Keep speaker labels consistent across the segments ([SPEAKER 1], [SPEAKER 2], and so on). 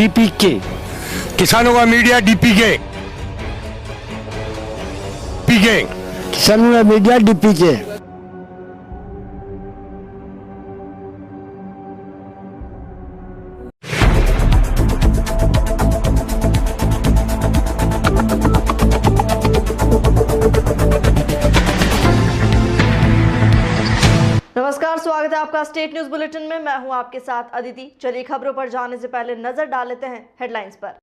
[SPEAKER 1] DPK, किसानों का media DPK, पीके,
[SPEAKER 2] किसानों का मीडिया डीपीके।
[SPEAKER 3] नमस्कार, स्वागत है आपका स्टेट न्यूज बुलेटिन में। मैं हूं आपके साथ अदिति। चलिए खबरों पर जाने से पहले नजर डाल लेते हैं हेडलाइंस पर।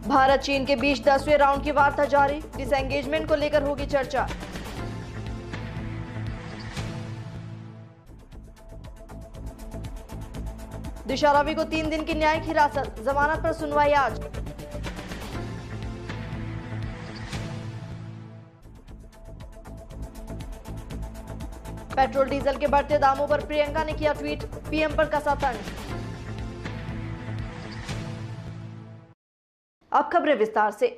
[SPEAKER 3] भारत चीन के बीच 10वें राउंड की वार्ता जारी, डिसएंगेजमेंट को लेकर होगी चर्चा। दिशा रवि को 3 दिन की न्यायिक हिरासत, जमानत पर सुनवाई आज। पेट्रोल डीजल के बढ़ते दामों पर प्रियंका ने किया ट्वीट, पीएम पर कसा तंज। अब खबरें विस्तार से।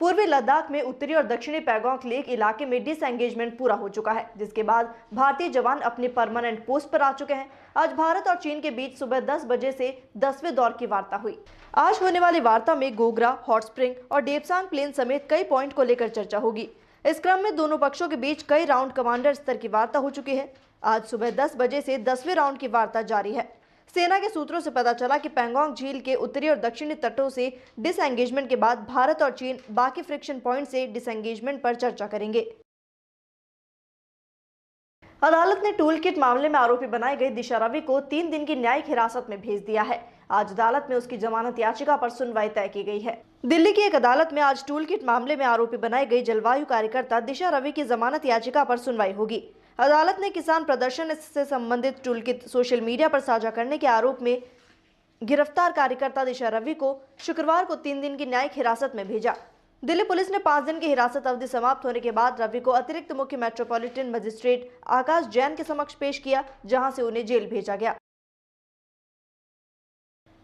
[SPEAKER 3] पूर्वी लद्दाख में उत्तरी और दक्षिणी पैंगोंग लेक इलाके में डिसएंगेजमेंट पूरा हो चुका है, जिसके बाद भारतीय जवान अपने परमानेंट पोस्ट पर आ चुके हैं। आज भारत और चीन के बीच सुबह 10 बजे से 10वें दौर की वार्ता हुई। आज होने वाली वार्ता में गोगरा, हॉट स्प्रिंग और डेप्सांग प्लेन समेत कई पॉइंट को लेकर चर्चा होगी। इस क्रम में दोनों पक्षों के बीच कई राउंड कमांडर स्तर की वार्ता हो चुकी है। आज सुबह 10 बजे से 10वें राउंड की वार्ता जारी है। सेना के सूत्रों से पता चला कि पैंगोंग झील के उत्तरी और दक्षिणी तटों से डिसएंगेजमेंट के बाद भारत और चीन बाकी फ्रिक्शन पॉइंट से डिसएंगेजमेंट पर चर्चा करेंगे। अदालत ने टूल किट मामले में आरोपी बनाई गई दिशा रवि को 3 दिन की न्यायिक हिरासत में भेज दिया है। आज अदालत में उसकी जमानत याचिका पर सुनवाई तय की गई है। दिल्ली की एक अदालत में आज टूल किट मामले में आरोपी बनाई गई जलवायु कार्यकर्ता दिशा रवि की जमानत याचिका पर सुनवाई होगी। अदालत ने किसान प्रदर्शन से संबंधित टूल किट सोशल मीडिया पर साझा करने के आरोप में गिरफ्तार कार्यकर्ता दिशा रवि को शुक्रवार को 3 दिन की न्यायिक हिरासत में भेजा। दिल्ली पुलिस ने 5 दिन की हिरासत अवधि समाप्त होने के बाद रवि को अतिरिक्त मुख्य मेट्रोपॉलिटन मजिस्ट्रेट आकाश जैन के समक्ष पेश किया, जहां से उन्हें जेल भेजा गया।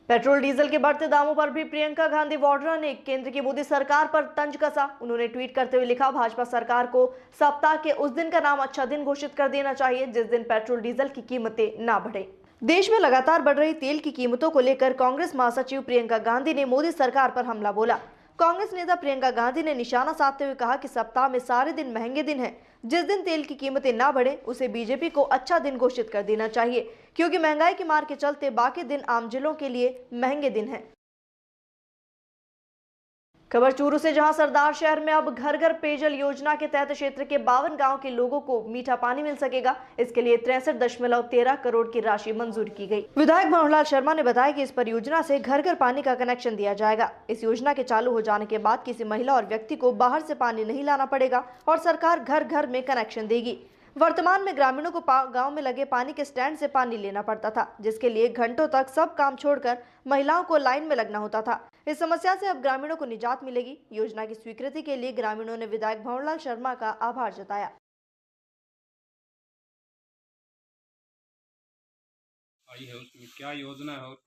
[SPEAKER 3] पेट्रोल डीजल के बढ़ते दामों पर भी प्रियंका गांधी वाड्रा ने केंद्र की मोदी सरकार पर तंज कसा। उन्होंने ट्वीट करते हुए लिखा, भाजपा सरकार को सप्ताह के उस दिन का नाम अच्छा दिन घोषित कर देना चाहिए जिस दिन पेट्रोल डीजल की कीमतें ना बढ़े। देश में लगातार बढ़ रही तेल की कीमतों को लेकर कांग्रेस महासचिव प्रियंका गांधी ने मोदी सरकार पर हमला बोला। कांग्रेस नेता प्रियंका गांधी ने निशाना साधते हुए कहा कि सप्ताह में सारे दिन महंगे दिन हैं। जिस दिन तेल की कीमतें ना बढ़े उसे बीजेपी को अच्छा दिन घोषित कर देना चाहिए, क्योंकि महंगाई की मार के चलते बाकी दिन आम जिलों के लिए महंगे दिन हैं। खबर चूरू से, जहां सरदार शहर में अब घर घर पेयजल योजना के तहत क्षेत्र के 52 गांव के लोगों को मीठा पानी मिल सकेगा। इसके लिए 63.13 करोड़ की राशि मंजूर की गई। विधायक मनोहर शर्मा ने बताया कि इस परियोजना से घर घर पानी का कनेक्शन दिया जाएगा। इस योजना के चालू हो जाने के बाद किसी महिला और व्यक्ति को बाहर से पानी नहीं लाना पड़ेगा और सरकार घर घर में कनेक्शन देगी। वर्तमान में ग्रामीणों को गांव में लगे पानी के स्टैंड से पानी लेना पड़ता था, जिसके लिए घंटों तक सब काम छोड़कर महिलाओं को लाइन में लगना होता था। इस समस्या से अब ग्रामीणों को निजात मिलेगी। योजना की स्वीकृति के लिए ग्रामीणों ने विधायक भंवरलाल शर्मा का आभार जताया।
[SPEAKER 4] आई है उसमें क्या योजना है और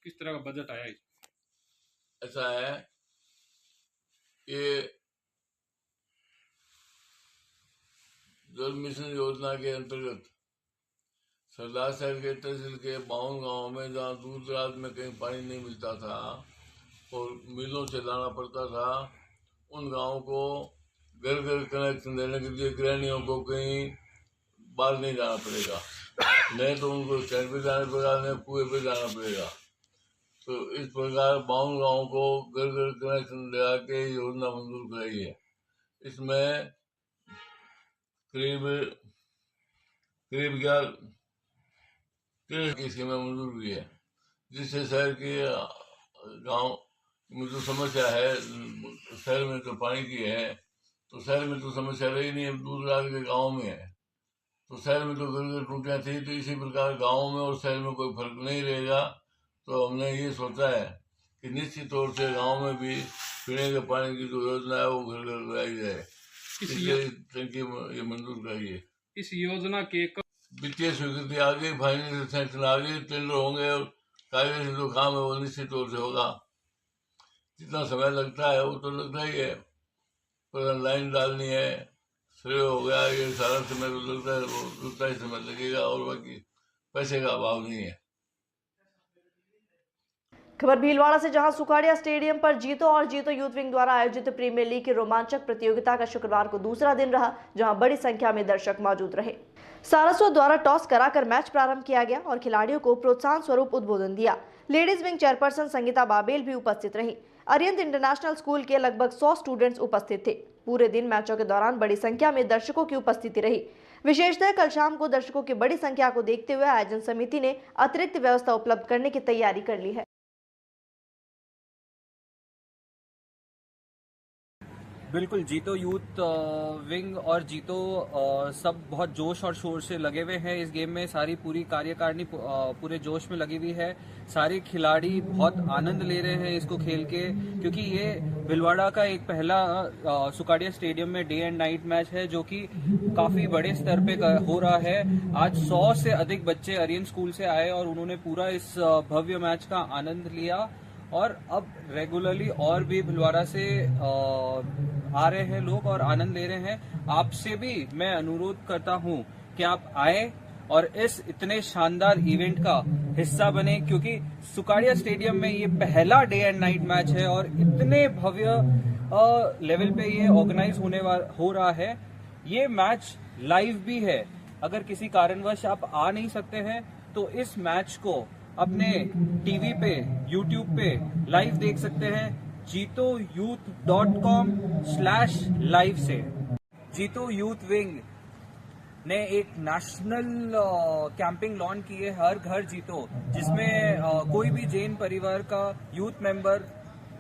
[SPEAKER 4] किस तरह का बजट आया है?
[SPEAKER 5] ऐसा है, ये जल मिशन योजना के अंतर्गत सरदार शहर के तहसील के 52 गाँव में जहाँ दूर दराज में कहीं पानी नहीं मिलता था और मिलों से लाना पड़ता था, उन गाँव को घर घर कनेक्शन देने के लिए गृहिणियों को कहीं बाहर नहीं जाना पड़ेगा, नहीं तो उनको स्टैंड पे जाना पड़ेगा, नहीं कुएं पे जाना पड़ेगा। तो इस प्रकार 52 गाँव को घर घर कनेक्शन दिला के योजना मंजूर कराई है। इसमें करीब 13 की स्कीमें मंजूर हुई है, जिससे शहर के गांव में जो समस्या है, शहर में तो पानी की है, तो शहर में तो समस्या रही नहीं, अब दूर दराज के गाँव में है। तो शहर में तो घर घर टूटियाँ थी, तो इसी प्रकार गाँव में और शहर में कोई फर्क नहीं रहेगा। तो हमने ये सोचा है कि निश्चित तौर से गाँव में भी पीने के पानी की जो योजना है वो घर घर लगाई जाए, इसलिए टंकी ये मंजूर कराई है।
[SPEAKER 4] इस योजना के
[SPEAKER 5] वित्तीय स्वीकृति आ गई, फाइनेंशियल सैंक्शन आ गई, टेंडर होंगे और कागज से जो काम है वो निश्चित तौर से होगा। जितना समय लगता है वो तो लगता ही है, पर लाइन डालनी है, सर्वे हो गया, ये सारा समय तो लगता है, वो उतना ही समय लगेगा और बाकी पैसे का अभाव नहीं है।
[SPEAKER 3] खबर भीलवाड़ा से, जहां सुखाड़िया स्टेडियम पर जीतो और जीतो यूथ विंग द्वारा आयोजित प्रीमियर लीग की रोमांचक प्रतियोगिता का शुक्रवार को दूसरा दिन रहा, जहां बड़ी संख्या में दर्शक मौजूद रहे। सारस्वत द्वारा टॉस कराकर मैच प्रारंभ किया गया और खिलाड़ियों को प्रोत्साहन स्वरूप उद्बोधन दिया। Ladies wing chairperson Sangeeta Babel भी उपस्थित रही। अरिहंत इंटरनेशनल स्कूल के लगभग 100 स्टूडेंट्स उपस्थित थे। पूरे दिन मैचों के दौरान बड़ी संख्या में दर्शकों की उपस्थिति रही। विशेषतः कल शाम को दर्शकों की बड़ी संख्या को देखते हुए आयोजन समिति ने अतिरिक्त व्यवस्था उपलब्ध करने की तैयारी कर ली है।
[SPEAKER 6] बिल्कुल, जीतो यूथ विंग और जीतो सब बहुत जोश और शोर से लगे हुए हैं इस गेम में। सारी पूरी कार्यकारिणी पूरे जोश में लगी हुई है। सारे खिलाड़ी बहुत आनंद ले रहे हैं इसको खेल के, क्योंकि ये भीलवाड़ा का एक पहला सुखाड़िया स्टेडियम में डे एंड नाइट मैच है जो कि काफी बड़े स्तर पे हो रहा है। आज 100 से अधिक बच्चे अरिहंत स्कूल से आए और उन्होंने पूरा इस भव्य मैच का आनंद लिया। और अब रेगुलरली और भी भीलवाड़ा से आ रहे हैं लोग और आनंद ले रहे हैं। आपसे भी मैं अनुरोध करता हूं कि आप आए और इस इतने शानदार इवेंट का हिस्सा बने, क्योंकि सुखाड़िया स्टेडियम में ये पहला डे एंड नाइट मैच है और इतने भव्य लेवल पे ये ऑर्गेनाइज हो रहा है। ये मैच लाइव भी है। अगर किसी कारणवश आप आ नहीं सकते हैं तो इस मैच को अपने टीवी पे, यूट्यूब पे लाइव देख सकते हैं jitoyouth.com/live से। जीतो यूथ विंग ने एक नेशनल कैंपिंग लॉन्च की है, हर घर जीतो, जिसमें कोई भी जैन परिवार का यूथ मेंबर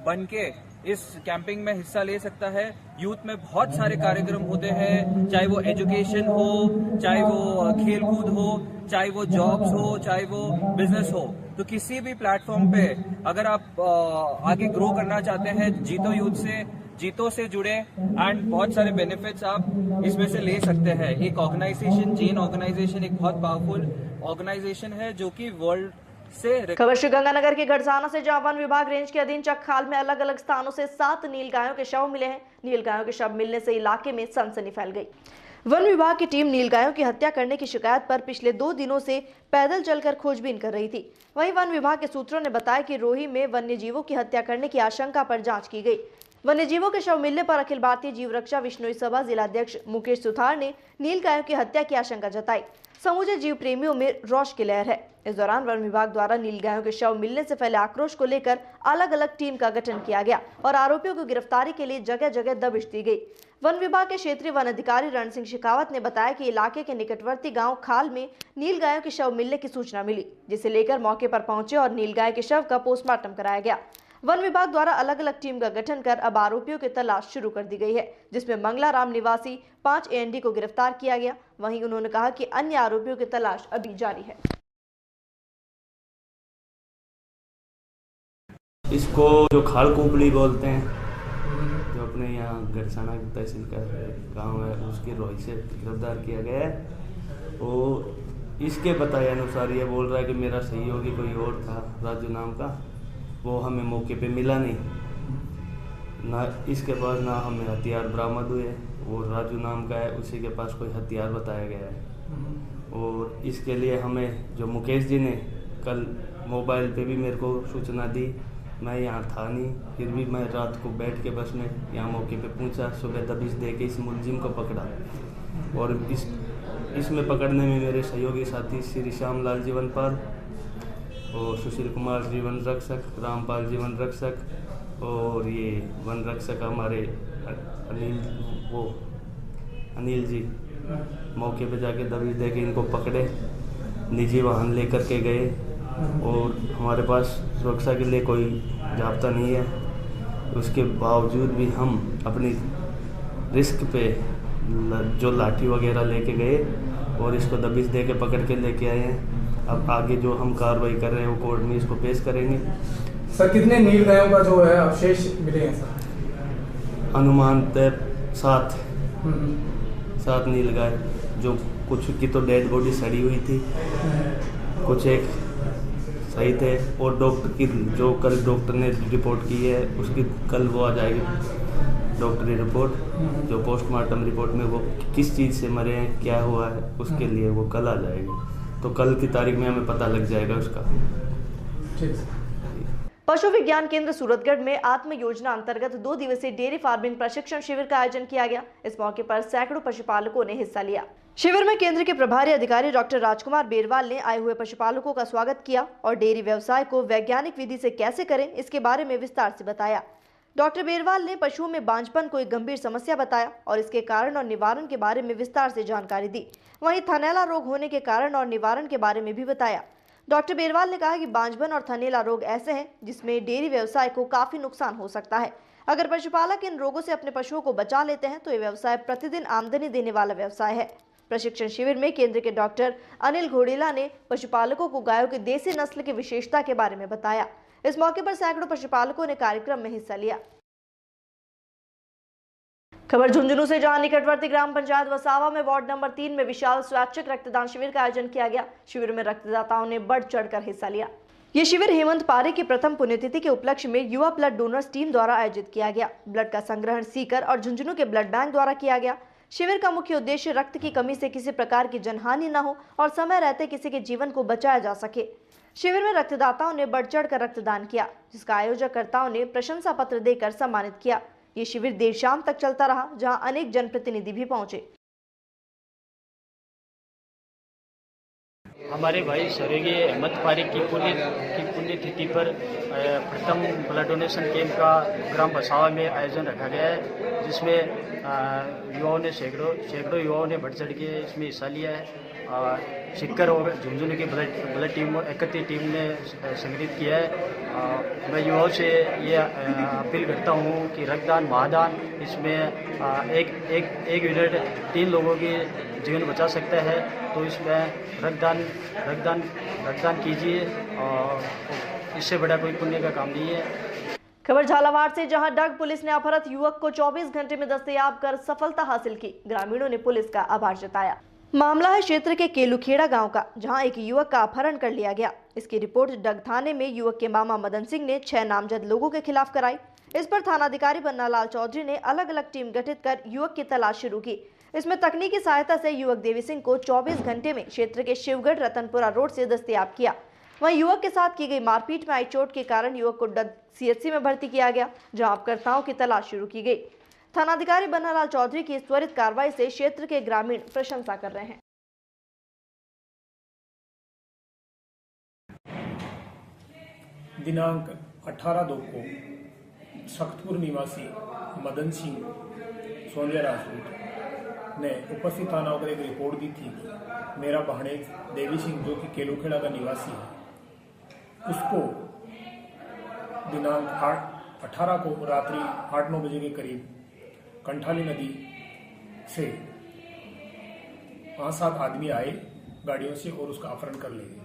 [SPEAKER 6] बनके इस कैंपिंग में हिस्सा ले सकता है। यूथ में बहुत सारे कार्यक्रम होते हैं, चाहे वो एजुकेशन हो, चाहे वो खेलकूद हो, चाहे वो जॉब्स हो, चाहे वो बिजनेस हो। तो किसी भी प्लेटफॉर्म पे अगर आप आगे ग्रो करना चाहते हैं, जीतो से जुड़े एंड बहुत सारे बेनिफिट्स आप इसमें से ले सकते हैं। एक ऑर्गेनाइजेशन, जैन ऑर्गेनाइजेशन, एक बहुत पावरफुल ऑर्गेनाइजेशन है जो कि वर्ल्ड से।
[SPEAKER 3] खबर श्रीगंगानगर के गढ़साना से, जहां वन विभाग रेंज के अधीन चकखाल में अलग अलग स्थानों से 7 नीलगायों के शव मिले हैं। नीलगायों के शव मिलने से इलाके में सनसनी फैल गई। वन विभाग की टीम नीलगायों की हत्या करने की शिकायत पर पिछले 2 दिनों से पैदल चलकर खोजबीन कर रही थी। वहीं वन विभाग के सूत्रों ने बताया कि रोही में वन्यजीवों की हत्या करने की आशंका पर जांच की गई। वन्यजीवों के शव मिलने पर अखिल भारतीय जीव रक्षा विश्नोई सभा जिलाध्यक्ष मुकेश सुथार ने नीलगायों की हत्या की आशंका जताई। समूचे जीव प्रेमियों में रोष की लहर है। इस दौरान वन विभाग द्वारा नीलगायों के शव मिलने से फैले आक्रोश को लेकर अलग अलग टीम का गठन किया गया और आरोपियों को गिरफ्तारी के लिए जगह जगह दबिश दी गई। वन विभाग के क्षेत्रीय वन अधिकारी रण सिंह शेखावत ने बताया कि इलाके के निकटवर्ती गांव खाल में नीलगायों के शव मिलने की सूचना मिली, जिसे लेकर मौके पर पहुंचे और नीलगाय के शव का पोस्टमार्टम कराया गया। वन विभाग द्वारा अलग अलग टीम का गठन कर अब आरोपियों की तलाश शुरू कर दी गई है, जिसमें मंगलाराम निवासी 5 AND को गिरफ्तार किया गया। वहीं उन्होंने कहा कि अन्य आरोपियों की तलाश अभी जारी है।
[SPEAKER 7] इसको जो खाल कुपली बोलते हैं, जो अपने यहाँ गढ़साना की तहसील का गांव है, उसकी रोही से गिरफ्तार किया गया है। वो इसके बताए अनुसार ये बोल रहा है कि मेरा सहयोगी कोई और था, राजू नाम का, वो हमें मौके पे मिला नहीं, ना इसके पास ना हमें हथियार बरामद हुए। वो राजू नाम का है, उसी के पास कोई हथियार बताया गया है। और इसके लिए हमें जो मुकेश जी ने कल मोबाइल पे भी मेरे को सूचना दी, मैं यहाँ था नहीं, फिर भी मैं रात को बैठ के बस में यहाँ मौके पे पहुँचा। सुबह दबिश दे के इस मुलजिम को पकड़ा और इसमें पकड़ने में मेरे सहयोगी साथी श्री श्याम लाल जीवन पाल और सुशील कुमार जी वन रक्षक, रामपाल जी वन रक्षक और ये वन रक्षक हमारे अनिल जी मौके पे जाके दबिश दे के इनको पकड़े, निजी वाहन लेकर के गए और हमारे पास सुरक्षा के लिए कोई जाब्ता नहीं है। उसके बावजूद भी हम अपनी रिस्क पे जो लाठी वगैरह लेके गए और इसको दबिश दे के पकड़ के लेके आए हैं। अब आगे जो हम कार्रवाई कर रहे हैं वो कोर्ट में इसको पेश करेंगे।
[SPEAKER 8] सर कितने नीलगायों का जो है अवशेष मिले हैं सर?
[SPEAKER 7] अनुमान 7 नीलगाय, जो कुछ की तो डेड बॉडी सड़ी हुई थी, कुछ एक सही थे। और डॉक्टर की जो कल डॉक्टर ने रिपोर्ट की है उसकी कल वो आ जाएगी डॉक्टरी रिपोर्ट, जो पोस्टमार्टम रिपोर्ट में वो किस चीज़ से मरे हैं, क्या हुआ है, उसके लिए वो कल आ जाएगी। तो कल की तारीख में हमें पता लग जाएगा उसका।
[SPEAKER 3] पशु विज्ञान केंद्र सूरतगढ़ में आत्म योजना अंतर्गत 2 दिवसीय डेयरी फार्मिंग प्रशिक्षण शिविर का आयोजन किया गया। इस मौके पर सैकड़ों पशुपालकों ने हिस्सा लिया। शिविर में केंद्र के प्रभारी अधिकारी डॉक्टर राजकुमार बेरवाल ने आए हुए पशुपालकों का स्वागत किया और डेयरी व्यवसाय को वैज्ञानिक विधि से कैसे करें इसके बारे में विस्तार से बताया। डॉक्टर बेरवाल ने पशुओं में बांझपन को एक गंभीर समस्या बताया और इसके कारण और निवारण के बारे में विस्तार से जानकारी दी। वहीं थनैला रोग होने के कारण और निवारण के बारे में भी बताया। डॉक्टर बेरवाल ने कहा कि बांझपन और थनैला रोग ऐसे हैं जिसमें डेयरी व्यवसाय को काफी नुकसान हो सकता है। अगर पशुपालक इन रोगों से अपने पशुओं को बचा लेते हैं तो ये व्यवसाय प्रतिदिन आमदनी देने वाला व्यवसाय है। प्रशिक्षण शिविर में केंद्र के डॉक्टर अनिल घोड़ेला ने पशुपालकों को गायों की देसी नस्ल की विशेषता के बारे में बताया। इस मौके पर सैकड़ों पशुपालकों ने कार्यक्रम में हिस्सा लिया। खबर झुंझुनू से, जहां निकटवर्ती ग्राम पंचायत वसावा में वार्ड नंबर 3 में विशाल स्वैच्छिक रक्तदान शिविर का आयोजन किया गया। शिविर में रक्तदाताओं ने बढ़ चढ़कर हिस्सा लिया। ये शिविर हेमंत पारे की प्रथम पुण्यतिथि के उपलक्ष्य में युवा ब्लड डोनर्स टीम द्वारा आयोजित किया गया। ब्लड का संग्रहण सीकर और झुंझुनू के ब्लड बैंक द्वारा किया गया। शिविर का मुख्य उद्देश्य रक्त की कमी से किसी प्रकार की जनहानि न हो और समय रहते किसी के जीवन को बचाया जा सके। शिविर में रक्तदाताओं ने बढ़ चढ़कर रक्तदान किया, जिसका आयोजककर्ताओं ने प्रशंसा पत्र देकर सम्मानित किया। ये शिविर देर शाम तक चलता रहा, जहां अनेक जनप्रतिनिधि भी पहुंचे।
[SPEAKER 9] हमारे भाई स्वर्गीय हेमंत पारेख की पुण्यतिथि पर प्रथम ब्लड डोनेशन कैंप का ग्राम बसावा में आयोजन रखा गया है, जिसमें युवाओं ने सैकड़ों युवाओं ने बढ़ चढ़ के इसमें हिस्सा लिया है। सिक्कर और झुंझुनू की ब्लड टीम और 31 टीम ने संगठित किया है। मैं युवाओं से ये अपील करता हूँ कि रक्तदान महादान, इसमें एक यूनिट 3 लोगों की जीवन बचा सकता है, तो इसमें रक्तदान कीजिए और इससे बड़ा कोई पुण्य का काम नहीं है।
[SPEAKER 3] खबर झालावाड़ से, जहां डग पुलिस ने अपहृत युवक को 24 घंटे में दस्तयाब कर सफलता हासिल की। ग्रामीणों ने पुलिस का आभार जताया। मामला है क्षेत्र के केलुखेड़ा गांव का, जहां एक युवक का अपहरण कर लिया गया। इसकी रिपोर्ट डग थाने में युवक के मामा मदन सिंह ने 6 नामजद लोगों के खिलाफ कराई। इस पर थानाधिकारी बन्नालाल चौधरी ने अलग अलग टीम गठित कर युवक की तलाश शुरू की। इसमें तकनीकी सहायता से युवक देवी सिंह को 24 घंटे में क्षेत्र के शिवगढ़ रतनपुरा रोड से दस्तयाब किया। वहीं युवक के साथ की गई मारपीट में आई चोट के कारण युवक को डग CHC में भर्ती किया गया, जहां अपहर्ताओं की तलाश शुरू की गई। थानाधिकारी बन्नालाल चौधरी की इस त्वरित कार्रवाई से क्षेत्र के ग्रामीण प्रशंसा कर रहे हैं।
[SPEAKER 8] दिनांक 18/2 को सख्तपुर निवासी मदन सिंह सोनिया राजपूत ने उपस्थित थाना पर एक रिपोर्ट दी थी कि मेरा भाणेज देवी सिंह, जो कि केलुखेड़ा का निवासी है, उसको दिनांक 18 को रात्रि 8-9 बजे के करीब कंठाली नदी से 5-7 आदमी आए गाड़ियों से और उसका अपहरण कर ले गए,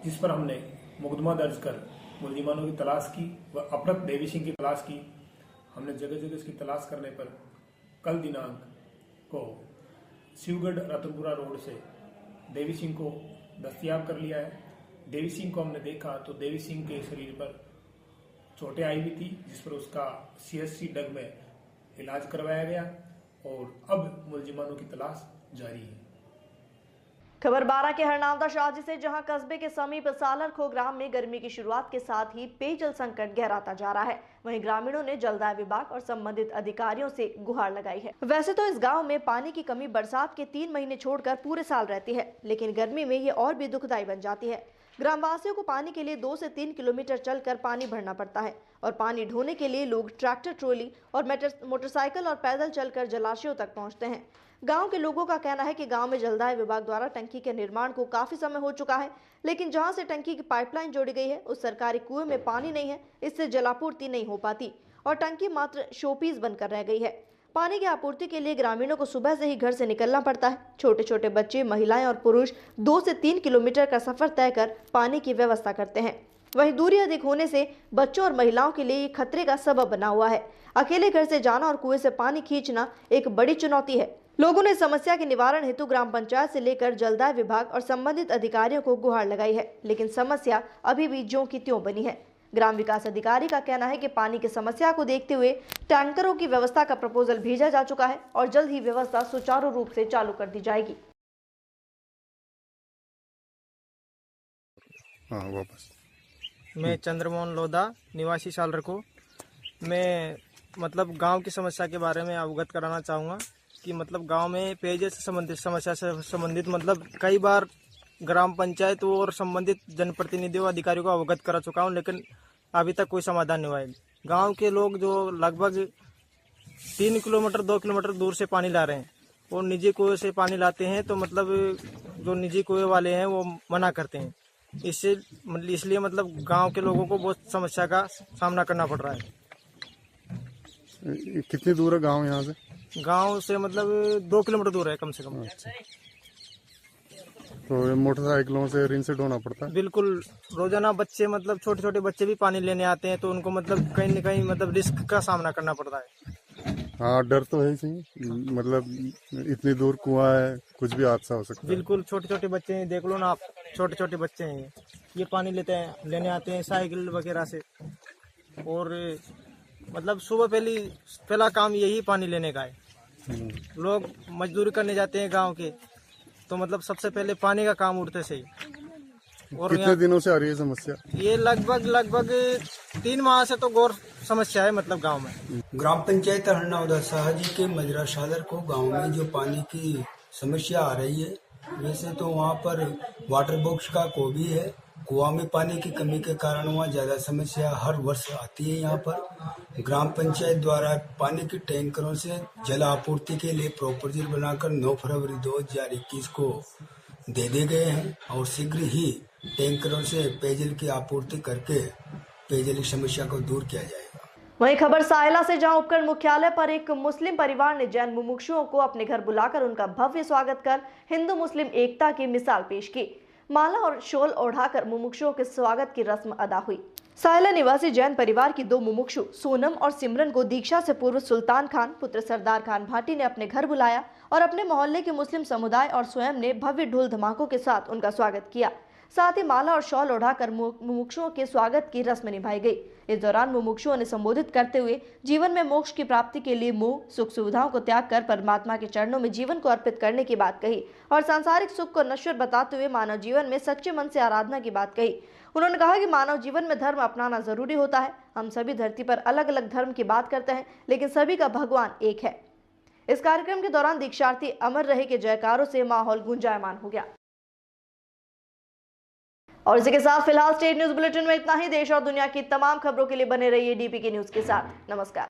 [SPEAKER 8] जिस पर हमने मुकदमा दर्ज कर मुलजिमानों की तलाश की व अपहृत देवी सिंह की तलाश की। हमने जगह जगह इसकी तलाश करने पर कल दिनांक को शिवगढ़ रतनपुरा रोड से देवी सिंह को दस्तयाब कर लिया है। देवी सिंह को हमने देखा तो देवी सिंह के शरीर पर चोटें आई हुई थी, जिस पर उसका CHC डग में इलाज करवाया गया और अब मुलजिमानों की तलाश जारी है।
[SPEAKER 3] खबर 12 के हरनावदा शाहजी से, जहां कस्बे के समीप सालर खो ग्राम में गर्मी की शुरुआत के साथ ही पेयजल संकट गहराता जा रहा है। वहीं ग्रामीणों ने जलदाय विभाग और संबंधित अधिकारियों से गुहार लगाई है। वैसे तो इस गांव में पानी की कमी बरसात के 3 महीने छोड़कर पूरे साल रहती है, लेकिन गर्मी में ये और भी दुखदायी बन जाती है। ग्रामवासियों को पानी के लिए 2 से 3 किलोमीटर चलकर पानी भरना पड़ता है और पानी ढोने के लिए लोग ट्रैक्टर, ट्रॉली और मोटरसाइकिल और पैदल चलकर जलाशयों तक पहुंचते हैं। गांव के लोगों का कहना है कि गांव में जलदाय विभाग द्वारा टंकी के निर्माण को काफी समय हो चुका है, लेकिन जहां से टंकी की पाइपलाइन जोड़ी गई है उस सरकारी कुएं में पानी नहीं है, इससे जलापूर्ति नहीं हो पाती और टंकी मात्र शोपीस बनकर रह गई है। पानी की आपूर्ति के लिए ग्रामीणों को सुबह से ही घर से निकलना पड़ता है। छोटे छोटे बच्चे, महिलाएं और पुरुष 2 से 3 किलोमीटर का सफर तय कर पानी की व्यवस्था करते हैं। वहीं दूरी अधिक होने से बच्चों और महिलाओं के लिए ये खतरे का सबब बना हुआ है। अकेले घर से जाना और कुएं से पानी खींचना एक बड़ी चुनौती है। लोगों ने समस्या के निवारण हेतु ग्राम पंचायत से लेकर जलदाय विभाग और संबंधित अधिकारियों को गुहार लगाई है, लेकिन समस्या अभी भी ज्यों की त्यों बनी है। ग्राम विकास अधिकारी का कहना है कि पानी की समस्या को देखते हुए टैंकरों की व्यवस्था का प्रपोजल भेजा जा चुका है और जल्द ही व्यवस्था सुचारू रूप से चालू कर दी जाएगी।
[SPEAKER 10] मैं चंद्रमोहन लोधा, निवासी सालरको। मैं मतलब गांव की समस्या के बारे में अवगत कराना चाहूँगा कि मतलब गांव में पेयजल से संबंधित समस्या से संबंधित मतलब कई बार ग्राम पंचायत और संबंधित जनप्रतिनिधियों अधिकारियों को अवगत करा चुका हूँ, लेकिन अभी तक कोई समाधान नहीं हुआ है। गाँव के लोग जो लगभग 3 किलोमीटर 2 किलोमीटर दूर से पानी ला रहे हैं और निजी कुएं से पानी लाते हैं, तो मतलब जो निजी कुएं वाले हैं वो मना करते हैं। इसलिए मतलब गांव के लोगों को बहुत समस्या का सामना करना पड़ रहा है।
[SPEAKER 11] कितनी दूर है गांव यहाँ से?
[SPEAKER 10] गांव से मतलब 2 किलोमीटर दूर है कम से कम।
[SPEAKER 11] अच्छा। तो मोटरसाइकिलों से रिंच से ढोना पड़ता है? बिल्कुल।
[SPEAKER 10] रोजाना बच्चे मतलब छोटे छोटे बच्चे भी पानी लेने आते हैं, तो उनको मतलब कहीं न कहीं मतलब रिस्क का सामना करना पड़ता है।
[SPEAKER 11] हाँ, डर तो है ही, मतलब इतनी दूर कुआं है, कुछ भी हादसा हो सकता है।
[SPEAKER 10] बिल्कुल। छोटे छोटे बच्चे हैं, देख लो ना आप, छोटे छोटे बच्चे हैं, ये पानी लेने आते हैं साइकिल वगैरह से। और मतलब सुबह पहला काम यही पानी लेने का है। लोग मजदूरी करने जाते हैं गांव के, तो मतलब सबसे पहले पानी का काम उठते से ही। और
[SPEAKER 11] कितने दिनों से आ रही है समस्या?
[SPEAKER 10] ये लगभग 3 माह से तो गौर समस्या है मतलब गांव में।
[SPEAKER 2] ग्राम पंचायत हरनावदा साहजी के मजरा सादर को गांव में जो पानी की समस्या आ रही है, वैसे तो वहां पर वाटर बॉक्स का को भी है। कुआं में पानी की कमी के कारण वहाँ ज्यादा समस्या हर वर्ष आती है। यहाँ पर ग्राम पंचायत द्वारा पानी के टैंकरों से जल आपूर्ति के लिए प्रोपोजल बनाकर 9 फरवरी 2021 को दे गए हैं और शीघ्र ही टैंकरों से पेयजल की आपूर्ति करके पेयजल की समस्या को दूर किया जाएगा।
[SPEAKER 3] वहीं खबर सायला से, जहां उपखंड मुख्यालय पर एक मुस्लिम परिवार ने जैन मुमुक्षुओं को अपने घर बुलाकर उनका भव्य स्वागत कर हिंदू मुस्लिम एकता की मिसाल पेश की। माला और शॉल ओढ़ाकर मुमुक्षुओं के स्वागत की रस्म अदा हुई। सायला निवासी जैन परिवार की 2 मुमुक्षु सोनम और सिमरन को दीक्षा से पूर्व सुल्तान खान पुत्र सरदार खान भाटी ने अपने घर बुलाया और अपने मोहल्ले के मुस्लिम समुदाय और स्वयं ने भव्य ढोल धमाकों के साथ उनका स्वागत किया। साथ ही माला और शॉल ओढ़ाकर मुमुक्षुओं के स्वागत की रस्म निभाई गई। इस दौरान मुमुक्षुओं ने संबोधित करते हुए जीवन में मोक्ष की प्राप्ति के लिए मोह सुख सुविधाओं को त्याग कर परमात्मा के चरणों में जीवन को अर्पित करने की बात कही और सांसारिक सुख को नश्वर बताते हुए मानव जीवन में सच्चे मन से आराधना की बात कही। उन्होंने कहा कि मानव जीवन में धर्म अपनाना जरूरी होता है। हम सभी धरती पर अलग अलग धर्म की बात करते हैं, लेकिन सभी का भगवान एक है। इस कार्यक्रम के दौरान दीक्षार्थी अमर रहे के जयकारों से माहौल गुंजायमान हो गया। और इसी के साथ फिलहाल स्टेट न्यूज बुलेटिन में इतना ही। देश और दुनिया की तमाम खबरों के लिए बने रहिए डीपीके न्यूज के साथ। नमस्कार।